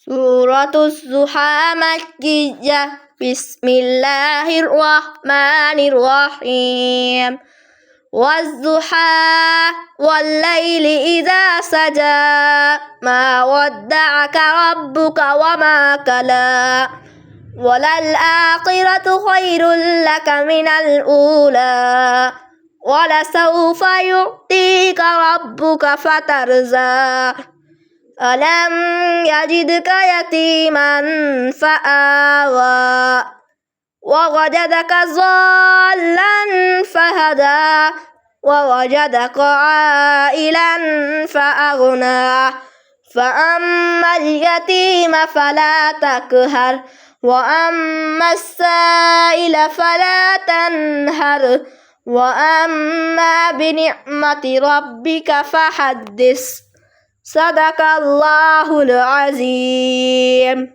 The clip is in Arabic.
سورةالضحى مكية. بسم الله الرحمن الرحيم. والضحى والليل إذا سجى ما ودعك ربك وما كلا وللآخرة خير لك من الأولى ولسوف يعطيك ربك فترضى ألم يجدك يتيما فآوى ووجدك ضالا فهدى ووجدك عائلا فأغنى فأما اليتيم فلا تقهر وأما السائل فلا تنهر وأما بنعمة ربك فحدث. صدق الله العظيم.